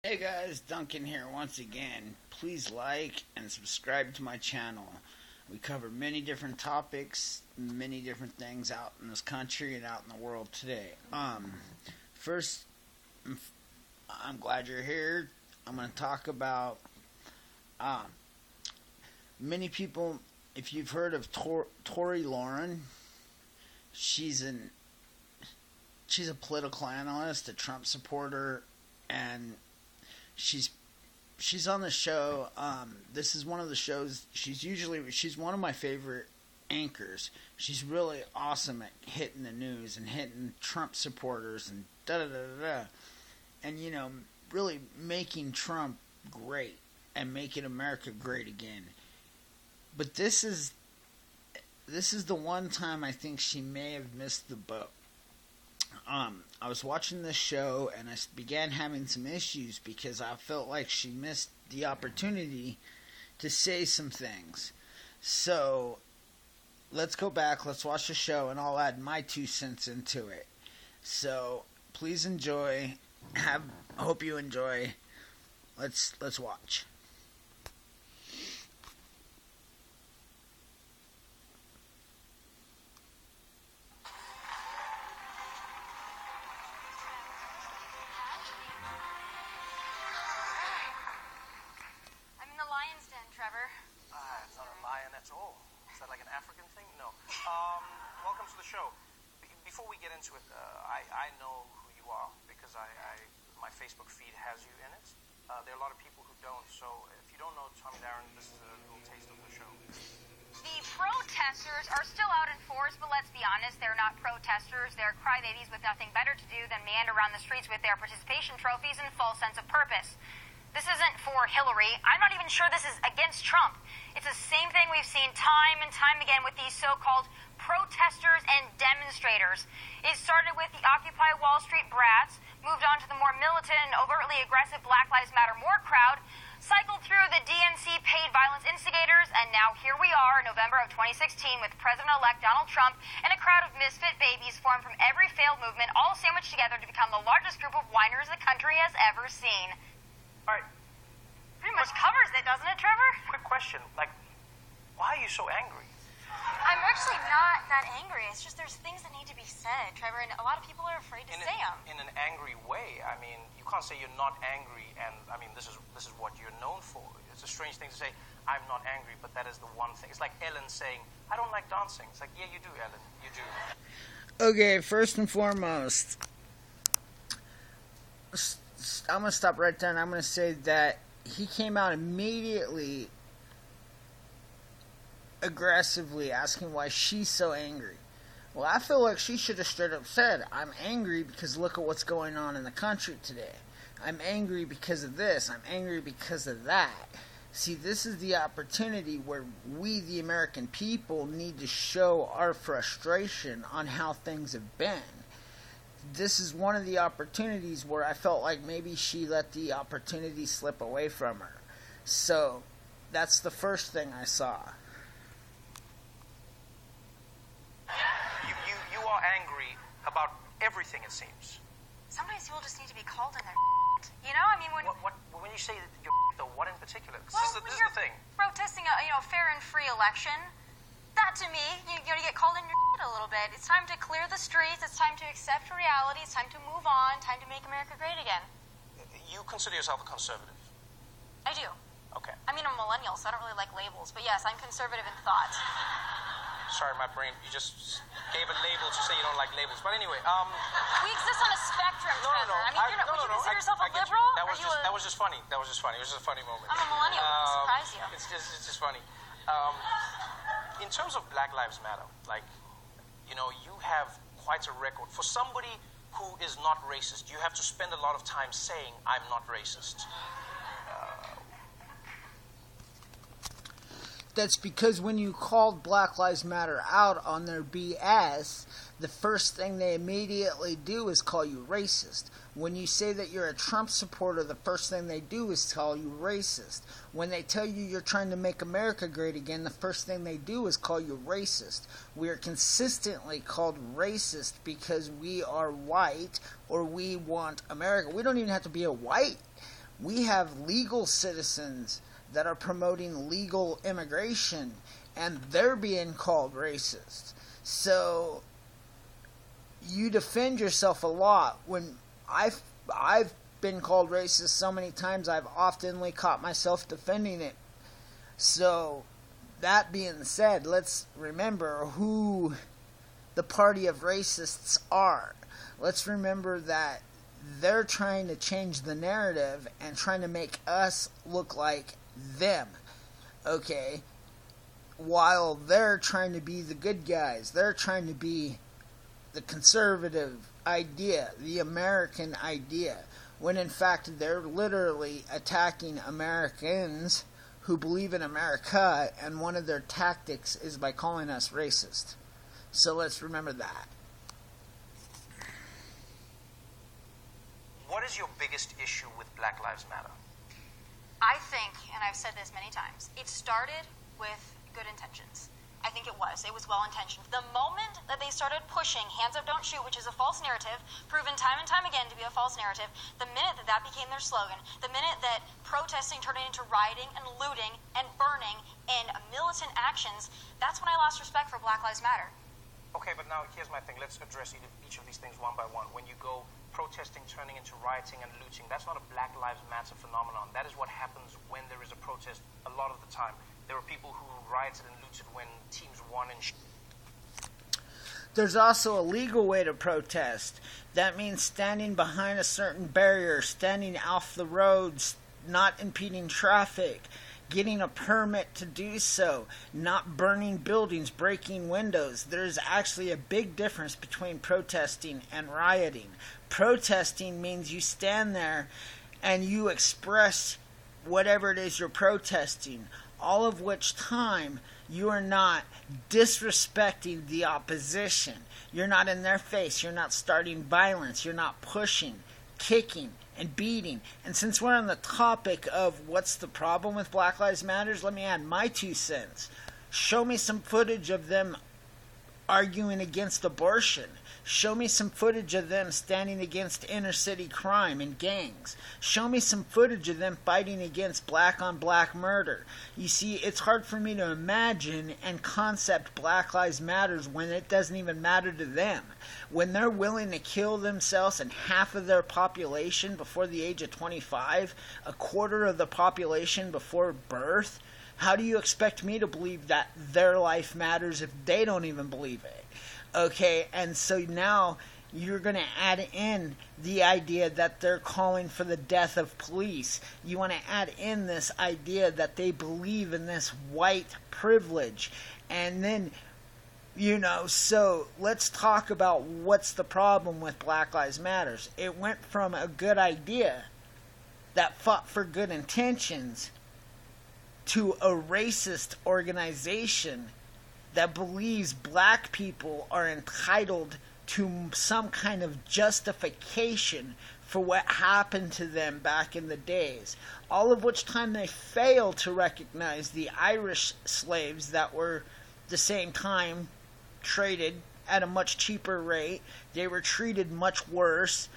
Hey guys, Duncan here once again. Please like and subscribe to my channel. We cover many different topics, many different things out in this country and out in the world today. First, I'm glad you're here. I'm going to talk about many people. If you've heard of Tory Lauren, she's a political analyst, a Trump supporter, and she's on the show. This is one of the shows. She's one of my favorite anchors. She's really awesome at hitting the news and hitting Trump supporters and da da da da da, and really making Trump great and making America great again. But this is the one time I think she may have missed the boat. I was watching this show and I began having some issues because I felt like she missed the opportunity to say some things. So let's go back, let's watch the show, and I'll add my 2 cents into it. So please enjoy. I hope you enjoy. Let's watch. Trevor. It's not a lion at all. Is that like an African thing? No. Welcome to the show. Before we get into it, I know who you are because my Facebook feed has you in it. There are a lot of people who don't, so if you don't know Tommy Darren, this is a little taste of the show. The protesters are still out in force, but let's be honest, they're not protesters. They're crybabies with nothing better to do than meander around the streets with their participation trophies and false sense of purpose. This isn't for Hillary. I'm not even sure this is against Trump. It's the same thing we've seen time and time again with these so-called protesters and demonstrators. It started with the Occupy Wall Street brats, moved on to the more militant and overtly aggressive Black Lives Matter More crowd, cycled through the DNC paid violence instigators, and now here we are in November of 2016 with President-elect Donald Trump and a crowd of misfit babies formed from every failed movement, all sandwiched together to become the largest group of whiners the country has ever seen. All right. Pretty much covers it, doesn't it, Trevor? Quick question. Why are you so angry? I'm actually not that angry. It's just there's things that need to be said, Trevor, and a lot of people are afraid to say them. In an angry way. I mean, you can't say you're not angry, and I mean, this is what you're known for. It's a strange thing to say, I'm not angry, but that is the one thing. It's like Ellen saying, I don't like dancing. It's like, yeah, you do, Ellen. You do. Okay, first and foremost, I'm going to stop right there and I'm going to say that he came out immediately aggressively asking why she's so angry. Well, I feel like she should have straight up said, I'm angry because look at what's going on in the country today. I'm angry because of this. I'm angry because of that. See, this is the opportunity where we, the American people, need to show our frustration on how things have been. This is one of the opportunities where I felt like maybe she let the opportunity slip away from her. So, that's the first thing I saw. You are angry about everything, it seems. Sometimes people just need to be called in their I mean, when you say that you're what in particular? This is the thing. Protesting a fair and free election, that to me, you got to get called in your a little bit. It's time to clear the streets. It's time to accept reality. It's time to move on. Time to make America great again. You consider yourself a conservative? I do. Okay. I mean, I'm a millennial, so I don't really like labels. But yes, I'm conservative in thought. Sorry, my brain, you just gave a label to say you don't like labels. But anyway, we exist on a spectrum, Trevor. I mean, would you consider yourself a liberal? That was just funny. It was just a funny moment. I'm a millennial. Surprise you. It's just funny. In terms of Black Lives Matter, you have quite a record. For somebody who is not racist, you have to spend a lot of time saying, I'm not racist. That's because when you called Black Lives Matter out on their BS, the first thing they immediately do is call you racist. When you say that you're a Trump supporter, the first thing they do is call you racist. When they tell you you're trying to make America great again, the first thing they do is call you racist. We are consistently called racist because we are white or we want America. We don't even have to be a white. We have legal citizens that are promoting legal immigration, and they're being called racist. So you defend yourself a lot. When I've been called racist so many times, I've oftenly caught myself defending it. So that being said, let's remember who the party of racists are. Let's remember that they're trying to change the narrative and trying to make us look like them. Okay? While they're trying to be the good guys. They're trying to be the conservative idea, the American idea, when in fact they're literally attacking Americans who believe in America, and one of their tactics is by calling us racist. So let's remember that. What is your biggest issue with Black Lives Matter? I think, and I've said this many times, it started with good intentions. I think it was. It was well-intentioned. The moment that they started pushing hands up, don't shoot, which is a false narrative, proven time and time again to be a false narrative, the minute that that became their slogan, the minute that protesting turned into rioting and looting and burning and militant actions, that's when I lost respect for Black Lives Matter. Okay, but now here's my thing. Let's address each of these things one by one. When you go protesting turning into rioting and looting, that's not a Black Lives Matter phenomenon. That is what happens when there is a protest a lot of the time. There were people who rioted and looted when teams won and There's also a legal way to protest. That means standing behind a certain barrier, standing off the roads, not impeding traffic, getting a permit to do so, not burning buildings, breaking windows. There's actually a big difference between protesting and rioting. Protesting means you stand there and you express whatever it is you're protesting, all of which time you are not disrespecting the opposition. You're not in their face. You're not starting violence. You're not pushing, kicking, and beating. And since we're on the topic of what's the problem with Black Lives Matter, let me add my 2 cents. Show me some footage of them arguing against abortion. Show me some footage of them standing against inner city crime and gangs. Show me some footage of them fighting against black on black murder. You see, it's hard for me to imagine and concept Black Lives Matters when it doesn't even matter to them. When they're willing to kill themselves and half of their population before the age of 25, a quarter of the population before birth, how do you expect me to believe that their life matters if they don't even believe it? Okay, and so now you're going to add in the idea that they're calling for the death of police. You want to add in this idea that they believe in this white privilege. And then, so let's talk about what's the problem with Black Lives Matter. It went from a good idea that fought for good intentions to a racist organization that believes black people are entitled to some kind of justification for what happened to them back in the days. All of which time they fail to recognize the Irish slaves that were the same time traded at a much cheaper rate. They were treated much worse.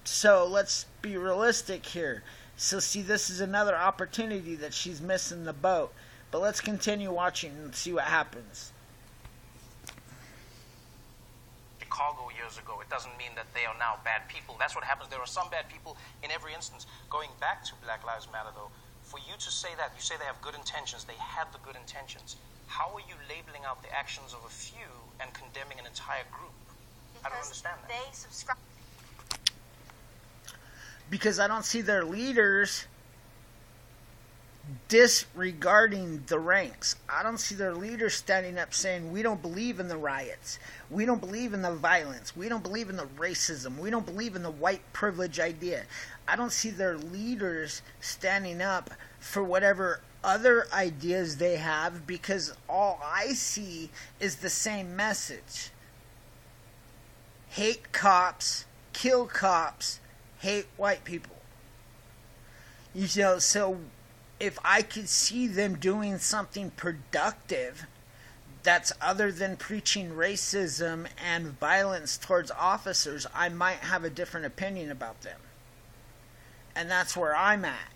So let's be realistic here. So see, this is another opportunity that she's missing the boat. But let's continue watching and see what happens. Chicago years ago, it doesn't mean that they are now bad people. That's what happens. There are some bad people in every instance. Going back to Black Lives Matter, though, for you to say that, you say they have good intentions, they had the good intentions. How are you labeling out the actions of a few and condemning an entire group? I don't understand that. They subscribe. Because I don't see their leaders disregarding the ranks. I don't see their leaders standing up saying, we don't believe in the riots. We don't believe in the violence. We don't believe in the racism. We don't believe in the white privilege idea. I don't see their leaders standing up for whatever other ideas they have, because all I see is the same message. Hate cops, kill cops, hate white people. So if I could see them doing something productive that's other than preaching racism and violence towards officers, I might have a different opinion about them. And that's where I'm at.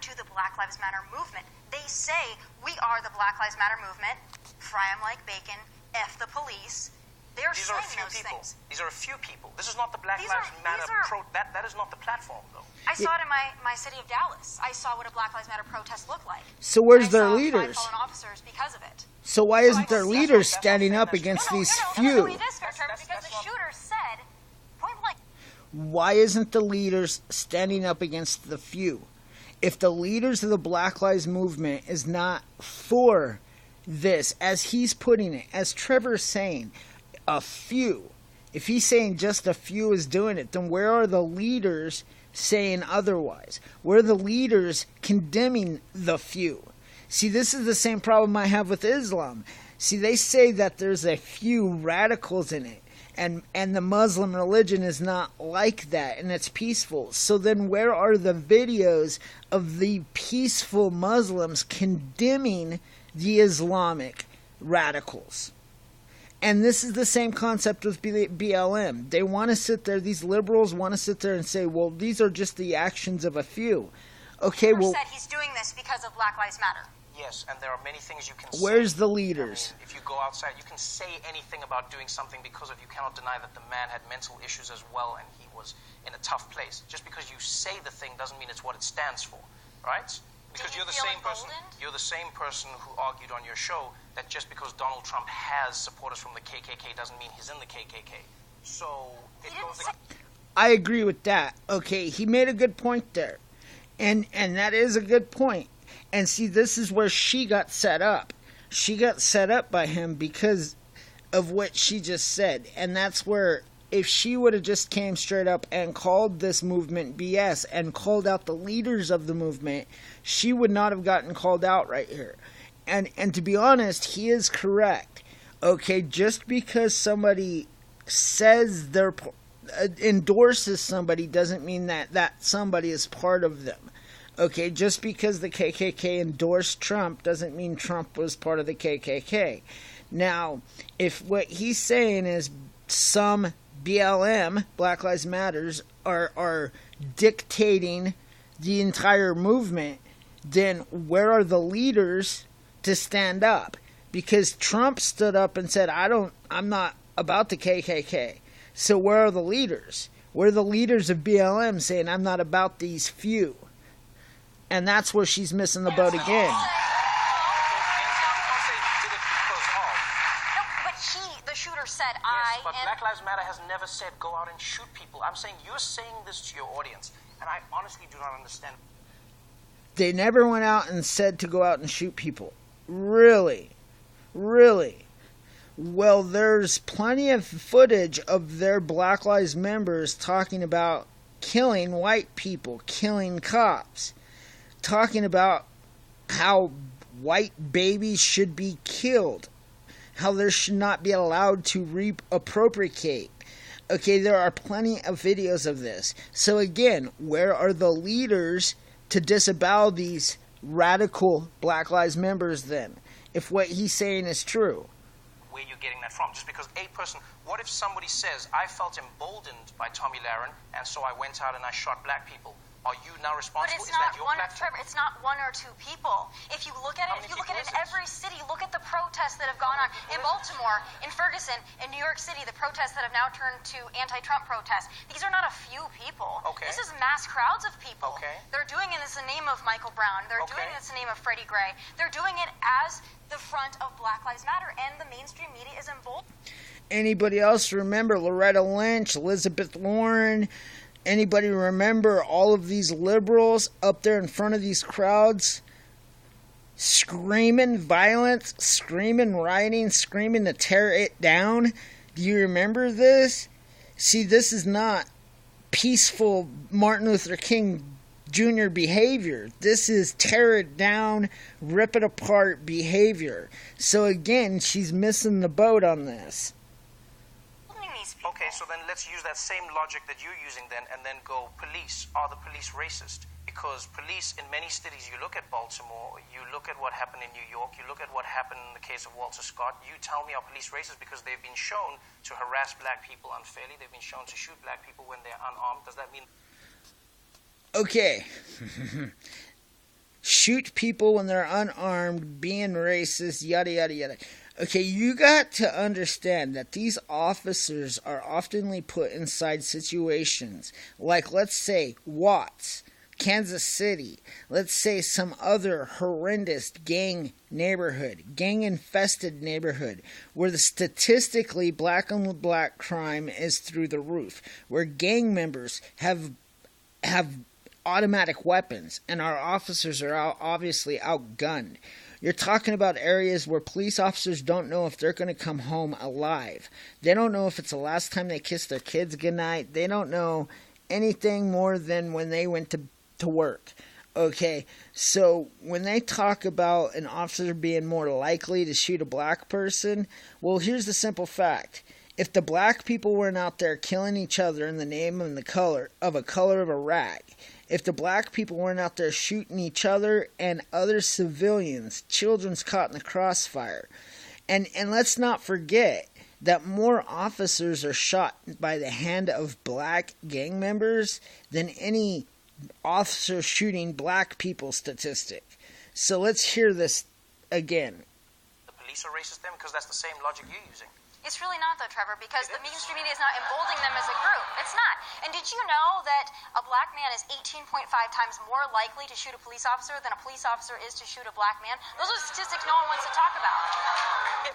To the Black Lives Matter movement. They say we are the Black Lives Matter movement. Fry 'em like bacon. F the police. They're These are a saying few those people. things. These are a few people. This is not the Black These Lives are- Matter these are- that is not the platform, though. I saw it in my city of Dallas. I saw what a Black Lives Matter protest looked like. So where's I their saw leaders? five fallen officers because of it. So why isn't their that's leaders not- standing that's up not- against these No, few? it is fair, Trevor, because that's the not- shooter said, point blank, Why isn't the leaders standing up against the few? If the leaders of the Black Lives Movement is not for this, as he's putting it, as Trevor's saying, a few, if he's saying just a few is doing it, then where are the leaders saying otherwise? Where are the leaders condemning the few? See, this is the same problem I have with Islam. See, they say that there's a few radicals in it. And the Muslim religion is not like that, and it's peaceful. So then where are the videos of the peaceful Muslims condemning the Islamic radicals? And this is the same concept with BLM. They want to sit there, these liberals want to sit there and say, well, these are just the actions of a few. Okay, well, said he's doing this because of Black Lives Matter. Yes, and there are many things you can where's say. the leaders? I mean, if you go outside, you can say anything about doing something because of you cannot deny that the man had mental issues as well and he was in a tough place. Just because you say the thing doesn't mean it's what it stands for, right? Because you you're the feel same person. emboldened? You're the same person who argued on your show that just because Donald Trump has supporters from the KKK doesn't mean he's in the KKK. So it goes. I agree with that. Okay, he made a good point there. And that is a good point. And see, this is where she got set up. She got set up by him because of what she just said. And that's where, if she would have just came straight up and called this movement BS and called out the leaders of the movement, she would not have gotten called out right here. And to be honest, he is correct. Okay, just because somebody says they're endorses somebody doesn't mean that somebody is part of them. Okay, just because the KKK endorsed Trump doesn't mean Trump was part of the KKK. Now, if what he's saying is some BLM, Black Lives Matters, are dictating the entire movement, then where are the leaders to stand up? Because Trump stood up and said, I'm not about the KKK. So where are the leaders? Where are the leaders of BLM saying, I'm not about these few? And that's where she's missing the boat again. No, but the shooter said, Yes, but Black Lives Matter has never said go out and shoot people. I'm saying you're saying this to your audience, and I honestly do not understand. They never went out and said to go out and shoot people. Really? Really? Well, there's plenty of footage of their Black Lives members talking about killing white people, killing cops, talking about how white babies should be killed, how there should not be allowed to reappropriate. Okay, there are plenty of videos of this. So again, where are the leaders to disavow these radical Black Lives members then, if what he's saying is true? Where you're getting that from? Just because a person, what if somebody says, I felt emboldened by Tommy Lahren, and so I went out and I shot black people? Are you now responsible? But it's Is not that your one. platform? Trevor, it's not one or two people. If you look at it, How many if you look at it people in is it? every city, look at the protests that have gone on in Baltimore, in Ferguson, in New York City. The protests that have now turned to anti-Trump protests. These are not a few people. Okay. This is mass crowds of people. Okay. They're doing it in the name of Michael Brown. They're Okay. doing it in the name of Freddie Gray. They're doing it as the front of Black Lives Matter, and the mainstream media is emboldened. Anybody else remember Loretta Lynch, Elizabeth Warren? Anybody remember all of these liberals up there in front of these crowds screaming violence, screaming rioting, screaming to tear it down? Do you remember this? See, this is not peaceful Martin Luther King Jr. behavior. This is tear it down, rip it apart behavior. So again, she's missing the boat on this. Okay, so then let's use that same logic that you're using then, and then go, police. Are the police racist? Because police in many cities, you look at Baltimore, you look at what happened in New York, you look at what happened in the case of Walter Scott, you tell me are police racist because they've been shown to harass black people unfairly, they've been shown to shoot black people when they're unarmed. Does that mean... Okay. Shoot people when they're unarmed, being racist, yada, yada, yada. Okay, you got to understand that these officers are oftenly put inside situations like, let's say, Watts, Kansas City, let's say some other horrendous gang neighborhood, gang-infested neighborhood, where the statistically black-on-black crime is through the roof, where gang members have automatic weapons, and our officers are obviously outgunned. You're talking about areas where police officers don't know if they're going to come home alive. They don't know if it's the last time they kiss their kids goodnight. They don't know anything more than when they went to work. Okay, so when they talk about an officer being more likely to shoot a black person, well, here's the simple fact. If the black people weren't out there killing each other in the name of the color of a rag, if the black people weren't out there shooting each other and other civilians, children's caught in the crossfire, and let's not forget that more officers are shot by the hand of black gang members than any officer shooting black people statistic. So let's hear this again. The police are racist then because that's the same logic you're using. It's really not, though, Trevor, because the mainstream media is not emboldening them as a group. It's not. And did you know that a black man is 18.5 times more likely to shoot a police officer than a police officer is to shoot a black man? Those are statistics no one wants to talk about.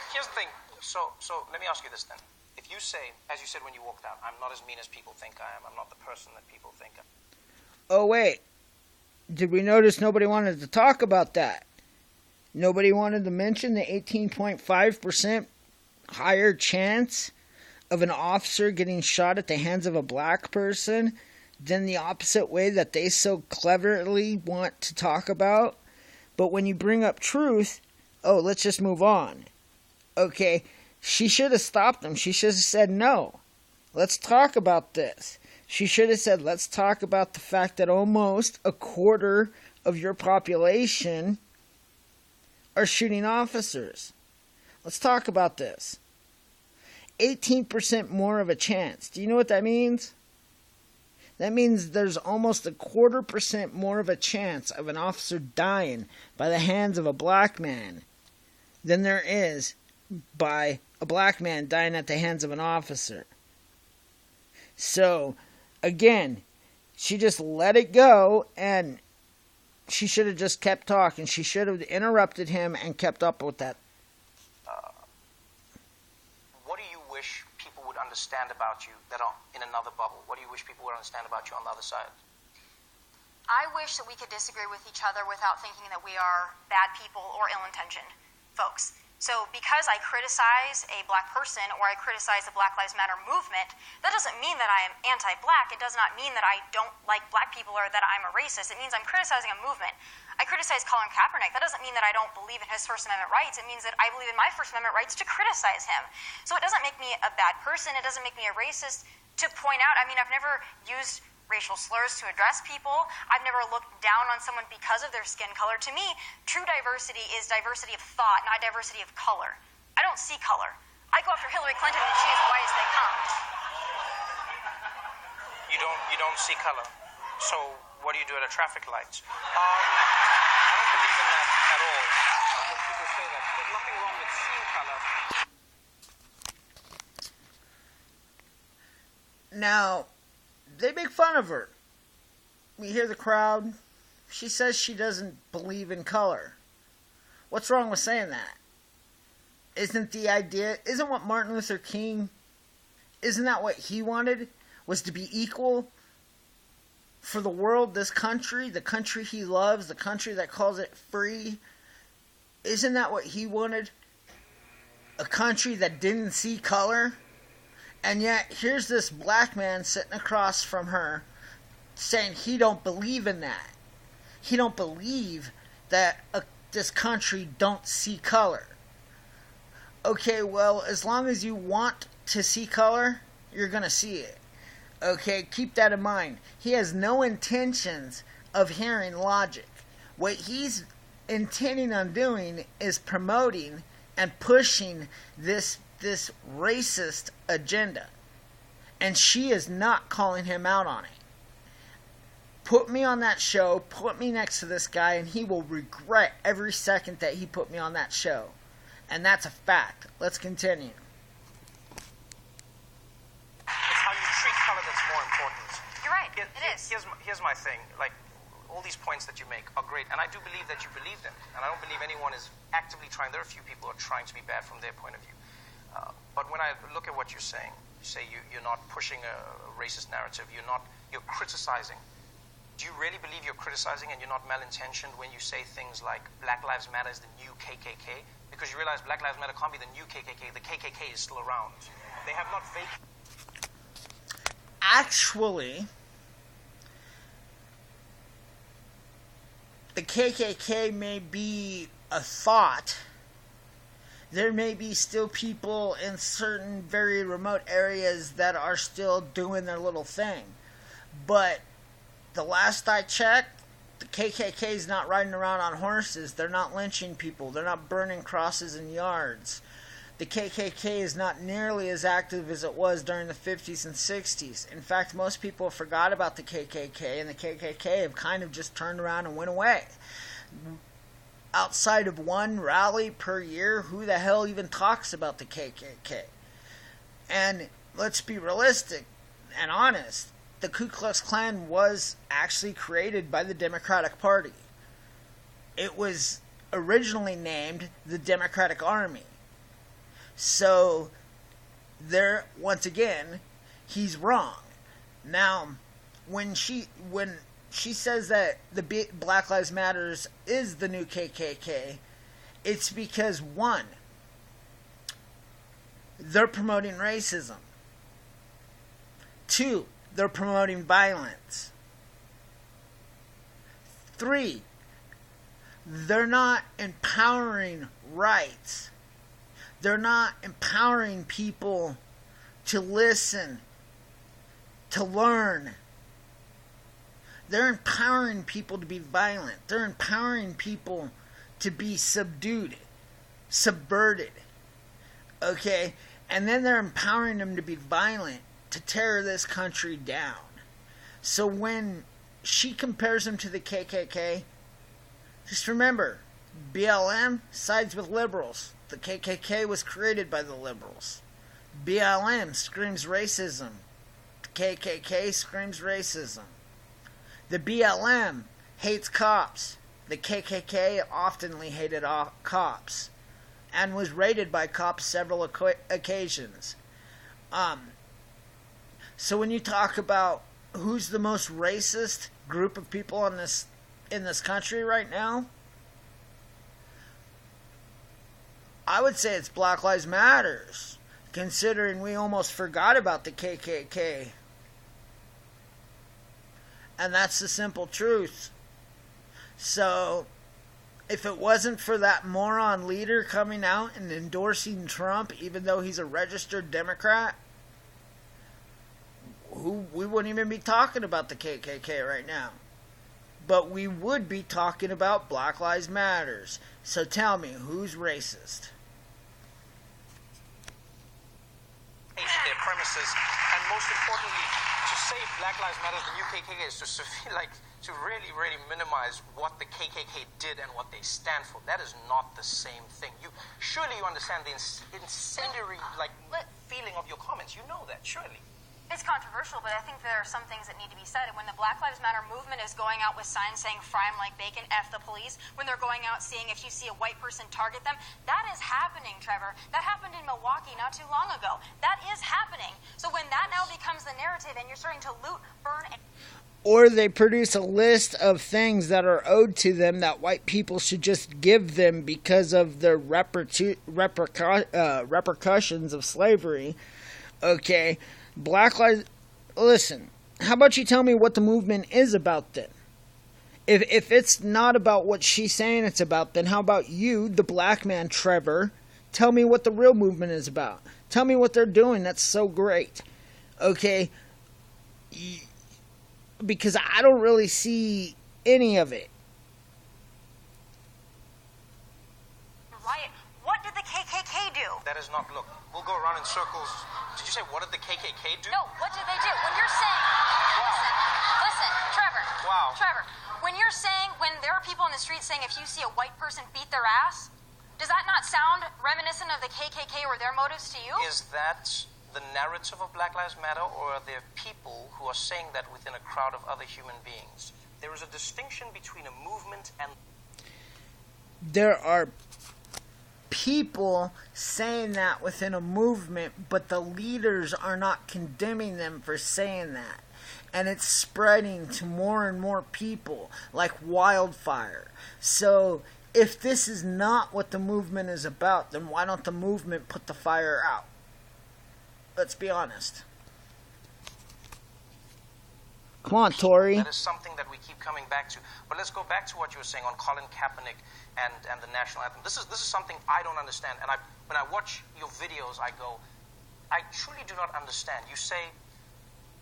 Here's the thing. So let me ask you this then. If you say, as you said when you walked out, I'm not as mean as people think I am. I'm not the person that people think I am. Oh, wait. Did we notice nobody wanted to talk about that? Nobody wanted to mention the 18.5% higher chance of an officer getting shot at the hands of a black person than the opposite way that they so cleverly want to talk about. But when you bring up truth, oh, let's just move on. Okay, she should have stopped them. She should have said, no, let's talk about this. She should have said, let's talk about the fact that almost a quarter of your population are shooting officers. Let's talk about this. 18% more of a chance. Do you know what that means? That means there's almost 0.25% more of a chance of an officer dying by the hands of a black man than there is by a black man dying at the hands of an officer. So, again, she just let it go, and she should have just kept talking. She should have interrupted him and kept up with that. What do you wish people would understand about you that are in another bubble? What do you wish people would understand about you on the other side? I wish that we could disagree with each other without thinking that we are bad people or ill-intentioned folks. So because I criticize a black person or I criticize the Black Lives Matter movement, that doesn't mean that I am anti-black. It does not mean that I don't like black people or that I'm a racist. It means I'm criticizing a movement. I criticize Colin Kaepernick. That doesn't mean that I don't believe in his First Amendment rights. It means that I believe in my First Amendment rights to criticize him. So it doesn't make me a bad person. It doesn't make me a racist to point out. I mean, I've never used racial slurs to address people. I've never looked down on someone because of their skin color. To me, true diversity is diversity of thought, not diversity of color. I don't see color. I go after Hillary Clinton and she is white as they come. You don't see color. So what do you do at a traffic light? I don't believe in that at all. When people say that, there's nothing wrong with seeing color. Now, they make fun of her. We hear the crowd. She says she doesn't believe in color. What's wrong with saying that? Isn't what Martin Luther King, isn't that what he wanted? Was to be equal for the world, this country, the country he loves, the country that calls it free. Isn't that what he wanted? A country that didn't see color? And yet, here's this black man sitting across from her saying he don't believe in that. He don't believe that this country don't see color. Okay, well, as long as you want to see color, you're going to see it. Okay, keep that in mind. He has no intentions of hearing logic. What he's intending on doing is promoting and pushing this racist agenda. And she is not calling him out on it. Put me on that show, put me next to this guy, and he will regret every second that he put me on that show. And that's a fact. Let's continue. It's how you treat color that's more important. You're right. It is. Here's my thing. Like, all these points that you make are great, and I do believe that you believe them. And I don't believe anyone is actively trying. There are a few people who are trying to be bad from their point of view. But when I look at what you're saying, you say you're not pushing a racist narrative. You're criticizing. Do you really believe you're criticizing and you're not malintentioned when you say things like Black Lives Matter is the new KKK? Because you realize Black Lives Matter can't be the new KKK. The KKK is still around. They have not vacated. Actually, the KKK may be a thought. There may be still people in certain very remote areas that are still doing their little thing. But the last I checked, the KKK is not riding around on horses. They're not lynching people. They're not burning crosses in yards. The KKK is not nearly as active as it was during the 50s and 60s. In fact, most people forgot about the KKK, and the KKK have kind of just turned around and went away. Outside of one rally per year, who the hell even talks about the KKK? And let's be realistic and honest. The Ku Klux Klan was actually created by the Democratic Party. It was originally named the Democratic Army. So, there, once again, he's wrong. Now, when she says that the Black Lives Matters is the new KKK, it's because, one, they're promoting racism. Two, they're promoting violence. 3, they're not empowering rights. They're not empowering people to listen, to learn. They're empowering people to be violent. They're empowering people to be subdued, subverted. Okay? And then they're empowering them to be violent, to tear this country down. So when she compares them to the KKK, just remember, BLM sides with liberals. The KKK was created by the liberals. BLM screams racism. The KKK screams racism. The BLM hates cops. The KKK oftenly hated cops and was raided by cops several occasions. So when you talk about who's the most racist group of people in this country right now, I would say it's Black Lives Matters, considering we almost forgot about the KKK. And that's the simple truth. So, if it wasn't for that moron leader coming out and endorsing Trump, even though he's a registered Democrat, we wouldn't even be talking about the KKK right now. But we would be talking about Black Lives Matters. So tell me, who's racist? Their premises, and most importantly, to say Black Lives Matter, the new KKK, is to really, really minimize what the KKK did and what they stand for. That is not the same thing. Surely you understand the incendiary feeling of your comments. You know that, surely. It's controversial, but I think there are some things that need to be said. And when the Black Lives Matter movement is going out with signs saying, fry 'em like bacon, F the police, when they're going out seeing if you see a white person, target them, that is happening, Trevor. That happened in Milwaukee not too long ago. That is happening. So when that now becomes the narrative and you're starting to loot, burn, and... Or they produce a list of things that are owed to them that white people should just give them because of the repercussions of slavery. Okay, Black Lives... Listen, how about you tell me what the movement is about then? If it's not about what she's saying it's about, then how about you, the black man, Trevor, tell me what the real movement is about. Tell me what they're doing that's so great. Okay? Because I don't really see any of it. Riot. What did the KKK do? That is not, look, we'll go around in circles. Did you say, what did the KKK do? No, what did they do? When you're saying, listen, Trevor. Wow. Trevor, when you're saying, when there are people in the street saying if you see a white person beat their ass, does that not sound reminiscent of the KKK or their motives to you? Is that the narrative of Black Lives Matter, or are there people who are saying that within a crowd of other human beings? There is a distinction between a movement and... There are people saying that within a movement, but the leaders are not condemning them for saying that. And it's spreading to more and more people like wildfire. So if this is not what the movement is about, then why don't the movement put the fire out? Let's be honest. Come on, Tori. That is something that we keep coming back to. But let's go back to what you were saying on Colin Kaepernick and the national anthem. This is something I don't understand. And when I watch your videos, I go, I truly do not understand. You say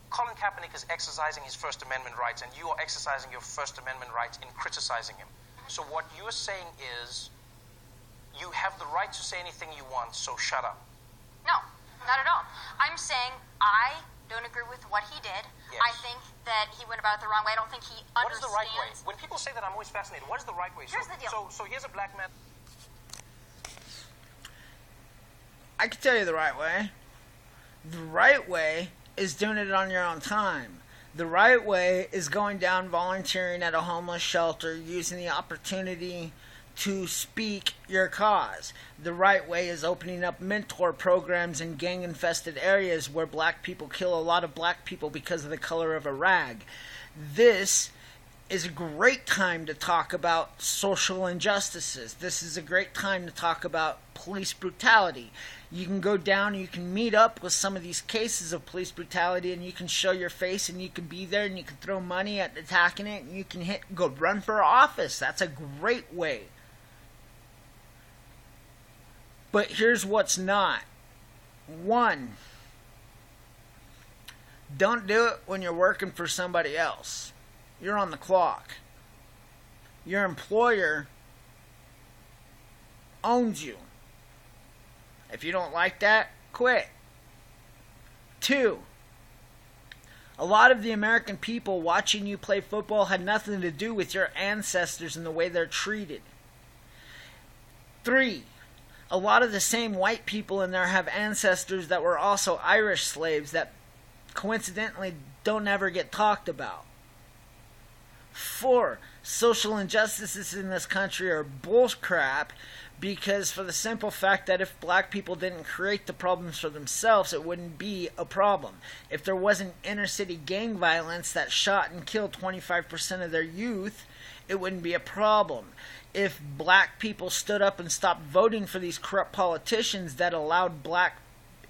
Colin Kaepernick is exercising his First Amendment rights, and you are exercising your First Amendment rights in criticizing him. So what you're saying is, you have the right to say anything you want, so shut up. No, not at all. I'm saying I don't agree with what he did. Yes. I think that he went about it the wrong way. I don't think he understands. What is the right way? When people say that, I'm always fascinated. What is the right way? Here's the deal. So here's a black man. I can tell you the right way. The right way is doing it on your own time. The right way is going down volunteering at a homeless shelter, using the opportunity to speak your cause. The right way is opening up mentor programs in gang-infested areas where black people kill a lot of black people because of the color of a rag. This is a great time to talk about social injustices. This is a great time to talk about police brutality. You can go down, you can meet up with some of these cases of police brutality, and you can show your face, and you can be there, and you can throw money at attacking it, and you can go run for office. That's a great way. But here's what's not. One, don't do it when you're working for somebody else. You're on the clock. Your employer owns you. If you don't like that, quit. 2, a lot of the American people watching you play football had nothing to do with your ancestors and the way they're treated. 3, a lot of the same white people in there have ancestors that were also Irish slaves that coincidentally don't ever get talked about. 4, social injustices in this country are bullcrap, because for the simple fact that if black people didn't create the problems for themselves, it wouldn't be a problem. If there wasn't inner city gang violence that shot and killed 25% of their youth, it wouldn't be a problem. If black people stood up and stopped voting for these corrupt politicians that allowed black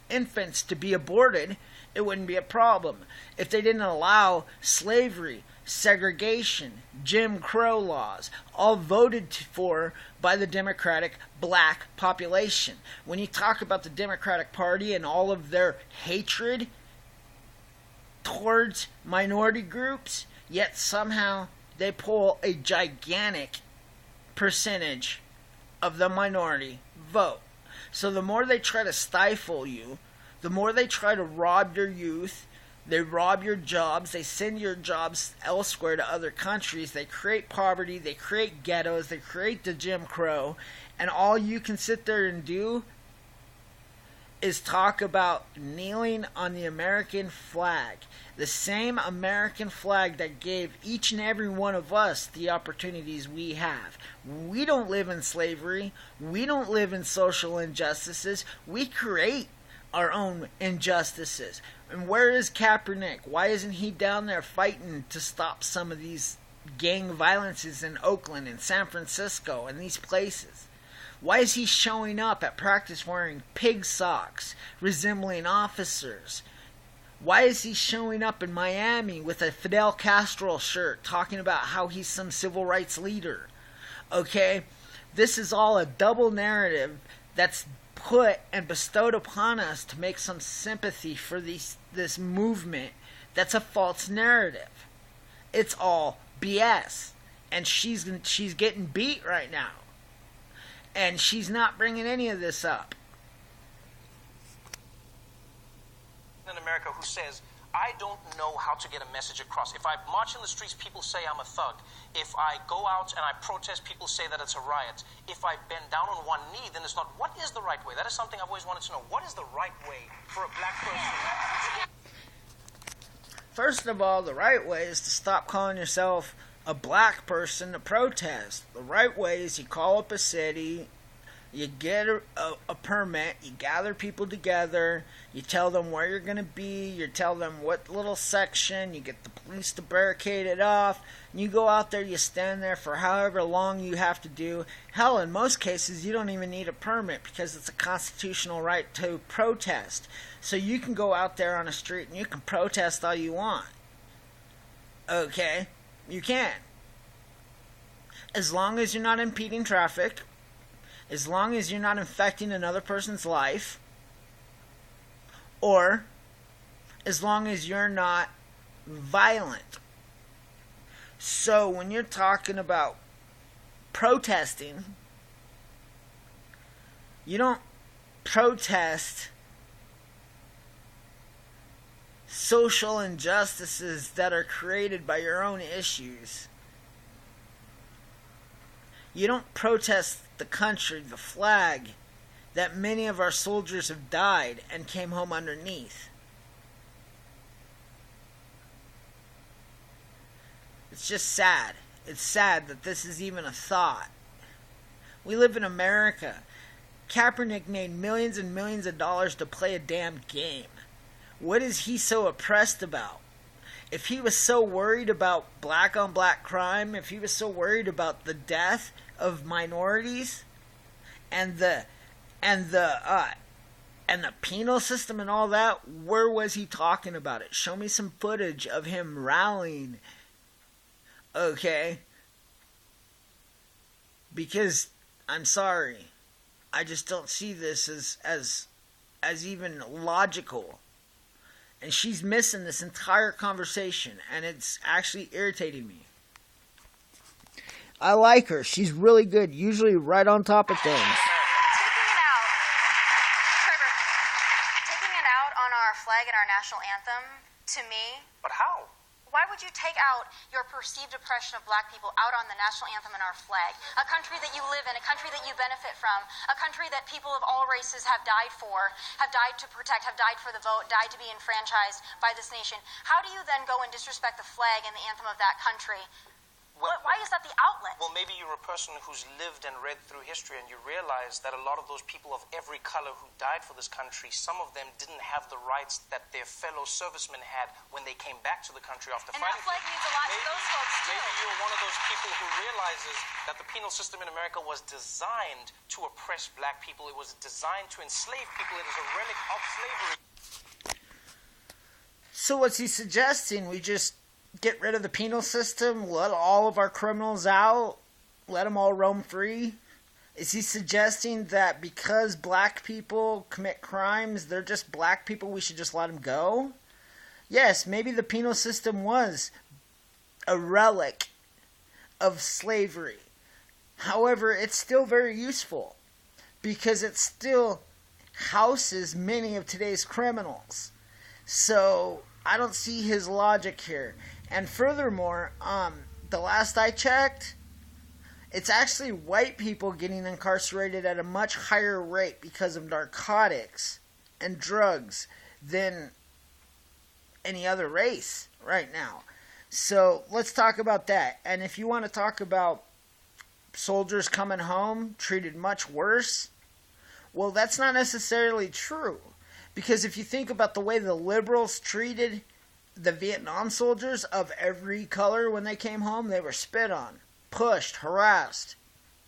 infants to be aborted, it wouldn't be a problem. If they didn't allow slavery, segregation, Jim Crow laws, all voted for by the Democratic black population. When you talk about the Democratic Party and all of their hatred towards minority groups, yet somehow they pull a gigantic percentage of the minority vote. So the more they try to stifle you, the more they try to rob your youth, they rob your jobs, they send your jobs elsewhere to other countries, they create poverty, they create ghettos, they create the Jim Crow, and all you can sit there and do is talk about kneeling on the American flag. The same American flag that gave each and every one of us the opportunities we have. We don't live in slavery. We don't live in social injustices. We create our own injustices. And where is Kaepernick? Why isn't he down there fighting to stop some of these gang violences in Oakland and San Francisco and these places? Why is he showing up at practice wearing pig socks, resembling officers? Why is he showing up in Miami with a Fidel Castro shirt talking about how he's some civil rights leader? Okay? This is all a double narrative that's put and bestowed upon us to make some sympathy for this movement that's a false narrative. It's all BS. and she's getting beat right now, and she's not bringing any of this up. In America, who says, I don't know how to get a message across. If I march in the streets, people say I'm a thug. If I go out and I protest, people say that it's a riot. If I bend down on one knee, then it's not. What is the right way? That is something I've always wanted to know. What is the right way for a black person? First of all, the right way is to stop calling yourself a black person to protest. The right way is you call up a city, you get a permit, you gather people together, you tell them where you're going to be, you tell them what little section, you get the police to barricade it off, and you go out there, you stand there for however long you have to do. Hell, in most cases, you don't even need a permit because it's a constitutional right to protest. So you can go out there on a street and you can protest all you want. Okay? You can. As long as you're not impeding traffic, as long as you're not infecting another person's life, or as long as you're not violent. So when you're talking about protesting, you don't protest social injustices that are created by your own issues. You don't protest the country, the flag, that many of our soldiers have died and came home underneath. It's just sad. It's sad that this is even a thought. We live in America. Kaepernick made millions and millions of dollars to play a damn game. What is he so oppressed about? If he was so worried about black on black crime, if he was so worried about the death of minorities and the penal system and all that, where was he talking about it? Show me some footage of him rallying. Okay? Because I'm sorry, I just don't see this as even logical. And she's missing this entire conversation, and it's actually irritating me. I like her. She's really good, usually right on top of things. Taking it out on our flag and our national anthem, to me... But how? Why would you take out your perceived oppression of black people out on the national anthem and our flag? A country that you live in, a country that you benefit from, a country that people of all races have died for, have died to protect, have died for the vote, died to be enfranchised by this nation. How do you then go and disrespect the flag and the anthem of that country? Why is that the outlet? Well, maybe you're a person who's lived and read through history, and you realize that a lot of those people of every color who died for this country, some of them didn't have the rights that their fellow servicemen had when they came back to the country after fighting. And that flag means a lot to those folks, too. Maybe you're one of those people who realizes that the penal system in America was designed to oppress black people. It was designed to enslave people. It is a relic of slavery. So what's he suggesting? We just get rid of the penal system, let all of our criminals out, let them all roam free? Is he suggesting that because black people commit crimes, they're just black people, we should just let them go? Yes, maybe the penal system was a relic of slavery. However, it's still very useful because it still houses many of today's criminals. So I don't see his logic here. And furthermore, the last I checked, it's actually white people getting incarcerated at a much higher rate because of narcotics and drugs than any other race right now. So let's talk about that. And if you want to talk about soldiers coming home treated much worse, well, that's not necessarily true. Because if you think about the way the liberals treated the Vietnam soldiers of every color when they came home, they were spit on, pushed, harassed,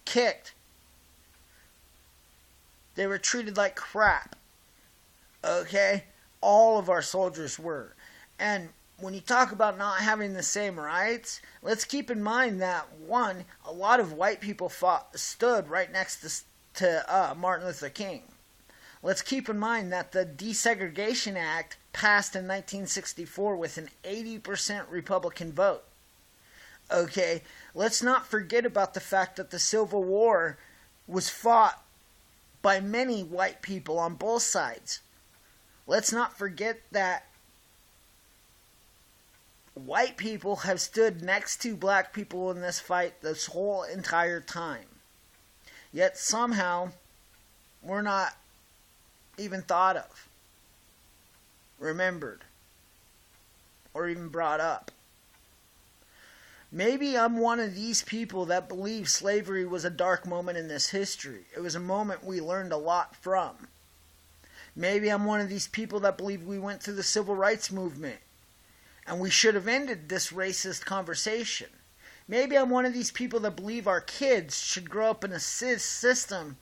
kicked. They were treated like crap. Okay? All of our soldiers were. And when you talk about not having the same rights, let's keep in mind that, one, a lot of white people stood right next to Martin Luther King. Let's keep in mind that the Desegregation Act passed in 1964 with an 80% Republican vote. Okay? Let's not forget about the fact that the Civil War was fought by many white people on both sides. Let's not forget that white people have stood next to black people in this fight this whole entire time. Yet somehow, we're not even thought of, remembered, or even brought up. Maybe I'm one of these people that believe slavery was a dark moment in this history. It was a moment we learned a lot from. Maybe I'm one of these people that believe we went through the civil rights movement and we should have ended this racist conversation. Maybe I'm one of these people that believe our kids should grow up in a system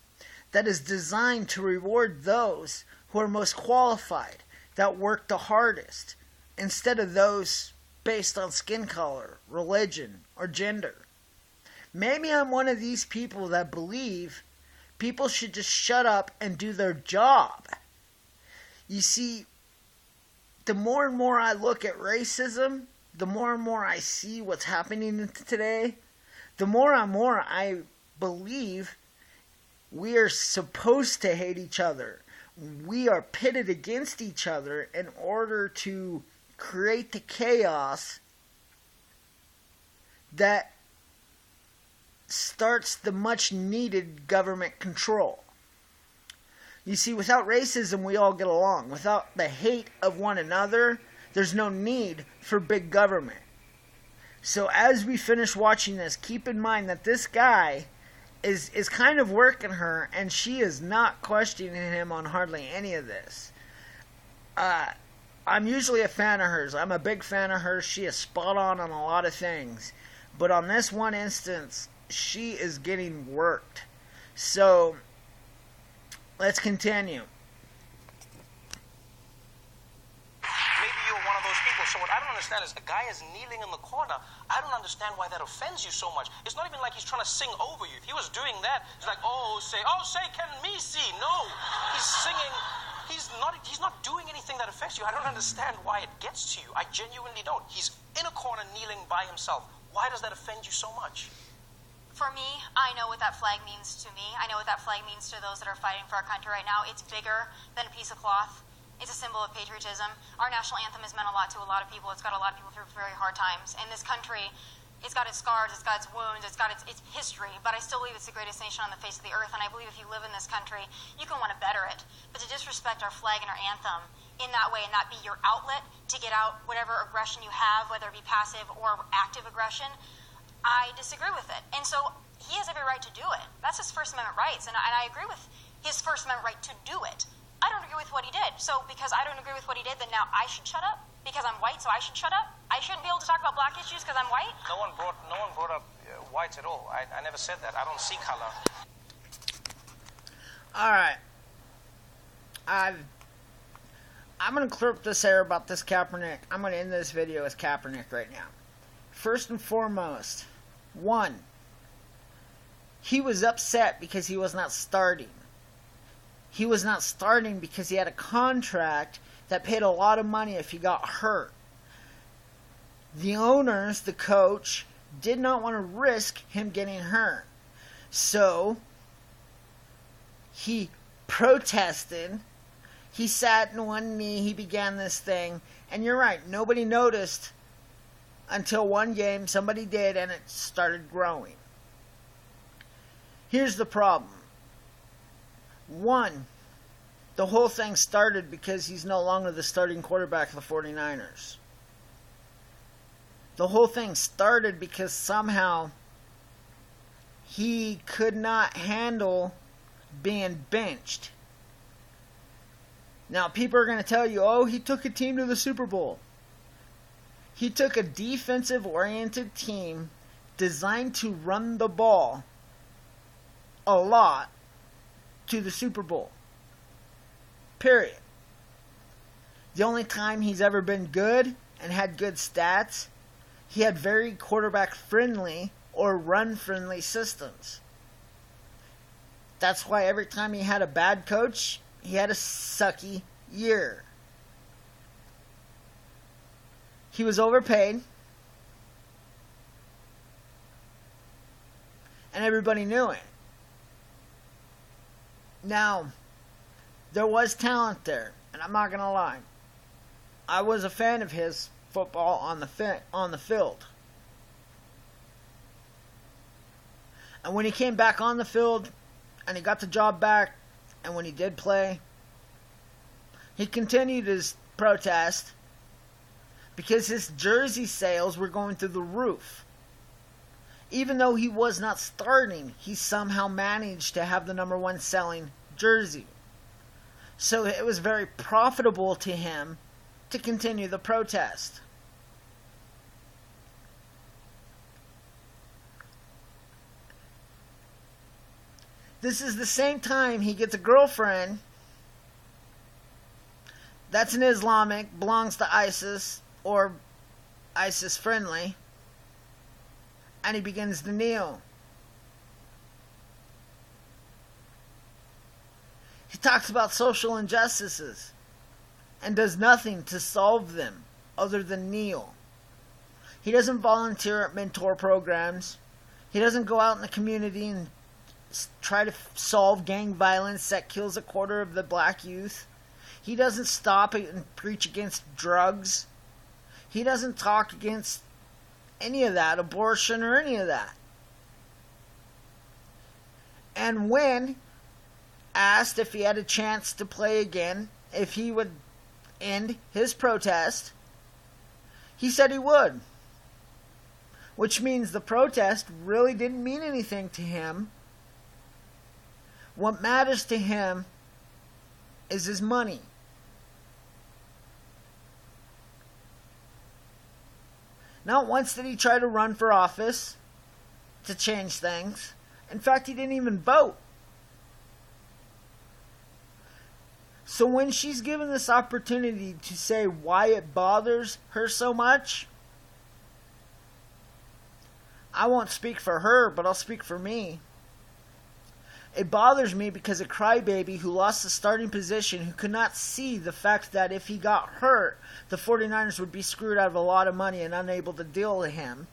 that is designed to reward those who are most qualified, that work the hardest, instead of those based on skin color, religion, or gender. Maybe I'm one of these people that believe people should just shut up and do their job. You see, the more and more I look at racism, the more and more I see what's happening today, the more and more I believe we are supposed to hate each other. We are pitted against each other in order to create the chaos that starts the much needed government control. You see, without racism, we all get along. Without the hate of one another, there's no need for big government. So as we finish watching this, keep in mind that this guy is kind of working her, and she is not questioning him on hardly any of this. I'm usually a fan of hers. I'm a big fan of hers. She is spot on a lot of things. But on this one instance, she is getting worked. So let's continue. Maybe you're one of those people. So what I don't understand is a guy is kneeling in the corner. I don't understand why that offends you so much. It's not even like he's trying to sing over you. If he was doing that, it's like, oh, say, can me see? No, he's singing. He's not doing anything that affects you. I don't understand why it gets to you. I genuinely don't. He's in a corner kneeling by himself. Why does that offend you so much? For me, I know what that flag means to me. I know what that flag means to those that are fighting for our country right now. It's bigger than a piece of cloth. It's a symbol of patriotism. Our national anthem has meant a lot to a lot of people. It's got a lot of people through very hard times. And this country, it's got its scars, it's got its wounds, it's got its history. But I still believe it's the greatest nation on the face of the earth. And I believe if you live in this country, you can want to better it. But to disrespect our flag and our anthem in that way and that be your outlet to get out whatever aggression you have, whether it be passive or active aggression, I disagree with it. And so he has every right to do it. That's his First Amendment rights. And I agree with his First Amendment right to do it. I don't agree with what he did. So because I don't agree with what he did, then now I should shut up? Because I'm white, so I should shut up? I shouldn't be able to talk about black issues because I'm white? No one brought up whites at all. I never said that. I don't see color. Alright. I'm going to clear up this air about this Kaepernick. I'm going to end this video as Kaepernick right now. First and foremost, one, he was upset because he was not starting. He was not starting because he had a contract that paid a lot of money if he got hurt. The owners, the coach, did not want to risk him getting hurt. So, he protested. He sat in one knee. He began this thing. And you're right, nobody noticed until one game. Somebody did, and it started growing. Here's the problem. One, the whole thing started because he's no longer the starting quarterback of the 49ers. The whole thing started because somehow he could not handle being benched. Now, people are going to tell you, oh, he took a team to the Super Bowl. He took a defensive-oriented team designed to run the ball a lot to the Super Bowl. Period. The only time he's ever been good and had good stats, he had very quarterback-friendly or run-friendly systems. That's why every time he had a bad coach, he had a sucky year. He was overpaid. And everybody knew it. Now, there was talent there, and I'm not going to lie. I was a fan of his football on the field. And when he came back on the field, and he got the job back, and when he did play, he continued his protest because his jersey sales were going through the roof. Even though he was not starting, he somehow managed to have the number one selling jersey. So it was very profitable to him to continue the protest. This is the same time he gets a girlfriend that's an Islamic, belongs to ISIS, or ISIS friendly, and he begins to kneel. He talks about social injustices and does nothing to solve them other than kneel. He doesn't volunteer at mentor programs. He doesn't go out in the community and try to solve gang violence that kills a quarter of the black youth. He doesn't stop and preach against drugs. He doesn't talk against any of that, abortion or any of that. And when asked if he had a chance to play again, if he would end his protest, he said he would. Which means the protest really didn't mean anything to him. What matters to him is his money. Not once did he try to run for office to change things. In fact, he didn't even vote. So when she's given this opportunity to say why it bothers her so much, I won't speak for her, but I'll speak for me. It bothers me because a crybaby who lost the starting position, who could not see the fact that if he got hurt, the 49ers would be screwed out of a lot of money and unable to deal with him.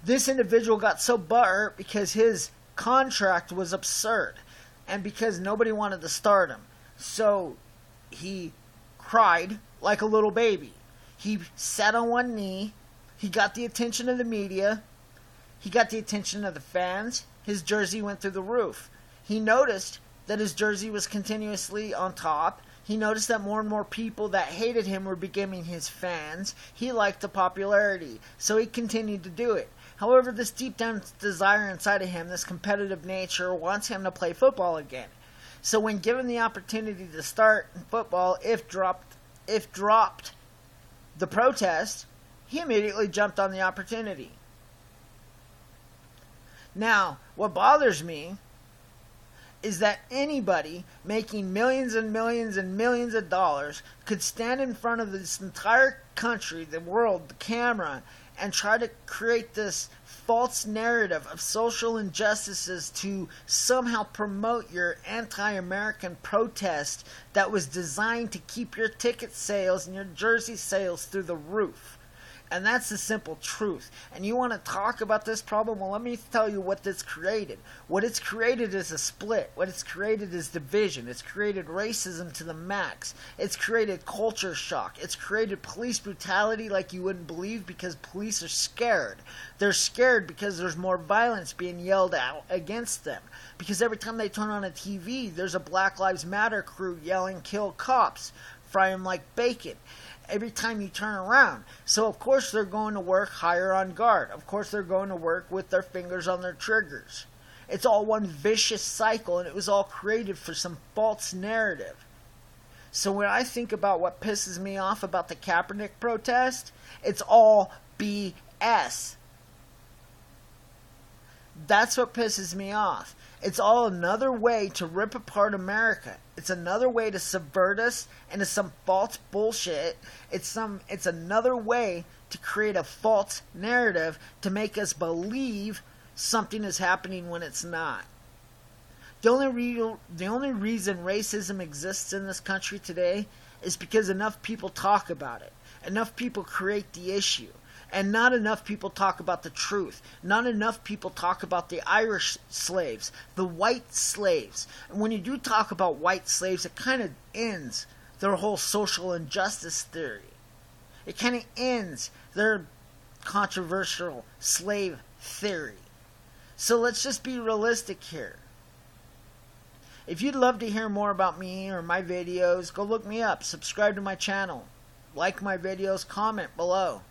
This individual got so butthurt because his contract was absurd and because nobody wanted to start him. So he cried like a little baby. He sat on one knee. He got the attention of the media. He got the attention of the fans. His jersey went through the roof. He noticed that his jersey was continuously on top. He noticed that more and more people that hated him were becoming his fans. He liked the popularity, so he continued to do it. However, this deep down desire inside of him, this competitive nature, wants him to play football again. So when given the opportunity to start in football, if dropped the protest, he immediately jumped on the opportunity. Now, what bothers me is that anybody making millions and millions and millions of dollars could stand in front of this entire country, the world, the camera, and try to create this false narrative of social injustices to somehow promote your anti-American protest that was designed to keep your ticket sales and your jersey sales through the roof. And that's the simple truth. And you want to talk about this problem? Well, let me tell you what this created. What it's created is a split. What it's created is division. It's created racism to the max. It's created culture shock. It's created police brutality like you wouldn't believe because police are scared. They're scared because there's more violence being yelled out against them. Because every time they turn on a TV, there's a Black Lives Matter crew yelling, "Kill cops, fry them like bacon." Every time you turn around. So of course they're going to work higher on guard. Of course they're going to work with their fingers on their triggers. It's all one vicious cycle, and it was all created for some false narrative. So when I think about what pisses me off about the Kaepernick protest, it's all BS. That's what pisses me off. It's all another way to rip apart America. It's another way to subvert us into some false bullshit. It's another way to create a false narrative to make us believe something is happening when it's not. The only reason racism exists in this country today is because enough people talk about it. Enough people create the issue. And not enough people talk about the truth. Not enough people talk about the Irish slaves, the white slaves. And when you do talk about white slaves, it kind of ends their whole social injustice theory. It kind of ends their controversial slave theory. So let's just be realistic here. If you'd love to hear more about me or my videos, go look me up, subscribe to my channel, like my videos, comment below.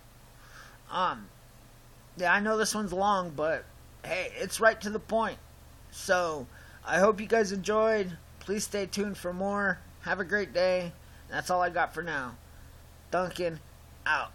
Yeah, I know this one's long, but hey, it's right to the point. So, I hope you guys enjoyed. Please stay tuned for more. Have a great day. That's all I got for now. Duncan, out.